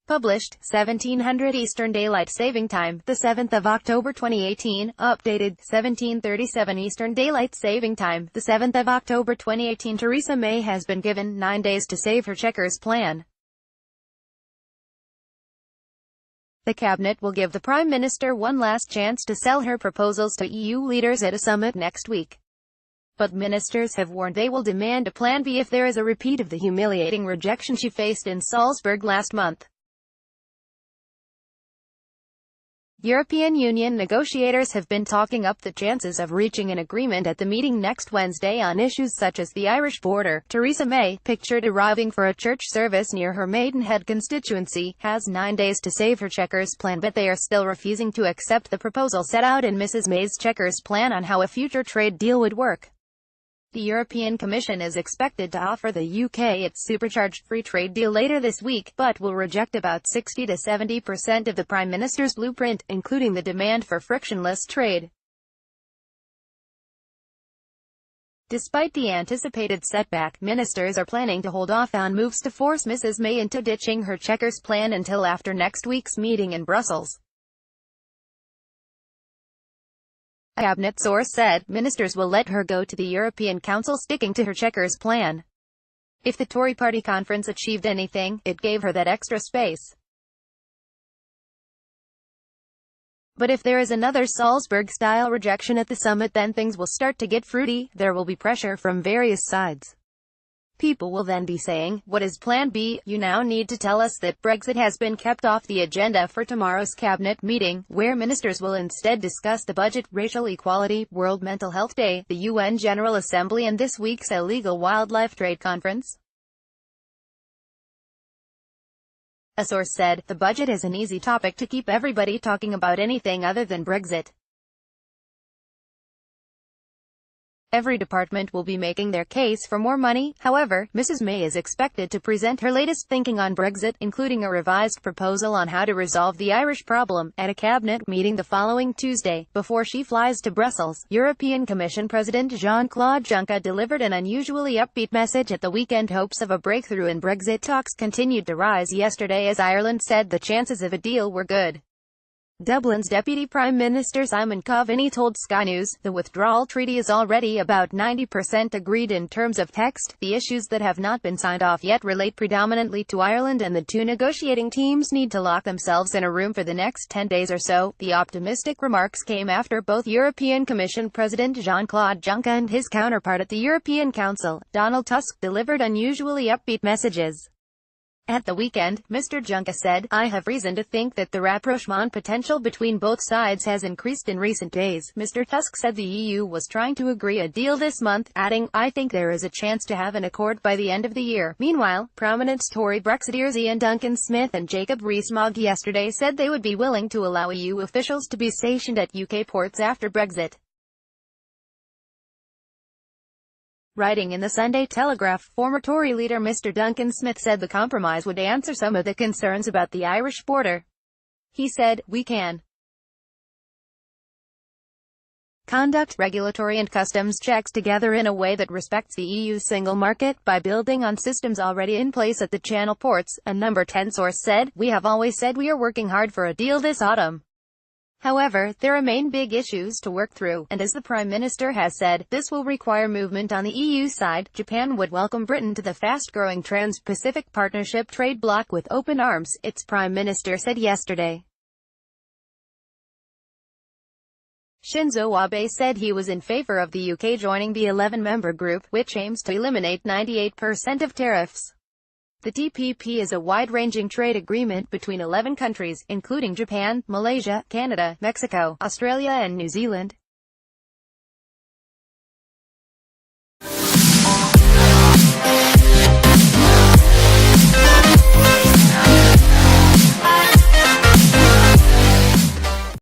Published, 1700 Eastern Daylight Saving Time, the 7th of October 2018, updated, 1737 Eastern Daylight Saving Time, the 7th of October 2018. Theresa May has been given 9 days to save her Chequers plan. The cabinet will give the Prime Minister one last chance to sell her proposals to EU leaders at a summit next week. But ministers have warned they will demand a plan B if there is a repeat of the humiliating rejection she faced in Salzburg last month. European Union negotiators have been talking up the chances of reaching an agreement at the meeting next Wednesday on issues such as the Irish border. Theresa May, pictured arriving for a church service near her Maidenhead constituency, has 9 days to save her Chequers plan, but they are still refusing to accept the proposal set out in Mrs May's Chequers plan on how a future trade deal would work. The European Commission is expected to offer the UK its supercharged free trade deal later this week, but will reject about 60 to 70% of the Prime Minister's blueprint, including the demand for frictionless trade. Despite the anticipated setback, ministers are planning to hold off on moves to force Mrs May into ditching her Chequers plan until after next week's meeting in Brussels. A cabinet source said, ministers will let her go to the European Council sticking to her Chequers plan. If the Tory party conference achieved anything, it gave her that extra space. But if there is another Salzburg-style rejection at the summit, then things will start to get fruity. There will be pressure from various sides. People will then be saying, what is Plan B? You now need to tell us that Brexit has been kept off the agenda for tomorrow's cabinet meeting, where ministers will instead discuss the budget, racial equality, World Mental Health Day, the UN General Assembly and this week's illegal wildlife trade conference. A source said, the budget is an easy topic to keep everybody talking about anything other than Brexit. Every department will be making their case for more money. However, Mrs May is expected to present her latest thinking on Brexit, including a revised proposal on how to resolve the Irish problem, at a cabinet meeting the following Tuesday, before she flies to Brussels. European Commission President Jean-Claude Juncker delivered an unusually upbeat message at the weekend. Hopes of a breakthrough in Brexit talks continued to rise yesterday as Ireland said the chances of a deal were good. Dublin's Deputy Prime Minister Simon Coveney told Sky News, the withdrawal treaty is already about 90% agreed in terms of text. The issues that have not been signed off yet relate predominantly to Ireland, and the two negotiating teams need to lock themselves in a room for the next 10 days or so. The optimistic remarks came after both European Commission President Jean-Claude Juncker and his counterpart at the European Council, Donald Tusk, delivered unusually upbeat messages. At the weekend, Mr. Juncker said, I have reason to think that the rapprochement potential between both sides has increased in recent days. Mr. Tusk said the EU was trying to agree a deal this month, adding, I think there is a chance to have an accord by the end of the year. Meanwhile, prominent Tory Brexiteers Ian Duncan Smith and Jacob Rees-Mogg yesterday said they would be willing to allow EU officials to be stationed at UK ports after Brexit. Writing in the Sunday Telegraph, former Tory leader Mr. Duncan Smith said the compromise would answer some of the concerns about the Irish border. He said, we can conduct regulatory and customs checks together in a way that respects the EU's single market, by building on systems already in place at the Channel ports, a Number 10 source said. We have always said we are working hard for a deal this autumn. However, there remain big issues to work through, and as the Prime Minister has said, this will require movement on the EU side. Japan would welcome Britain to the fast-growing Trans-Pacific Partnership trade bloc with open arms, its Prime Minister said yesterday. Shinzo Abe said he was in favor of the UK joining the 11-member group, which aims to eliminate 98% of tariffs. The TPP is a wide-ranging trade agreement between 11 countries, including Japan, Malaysia, Canada, Mexico, Australia and New Zealand.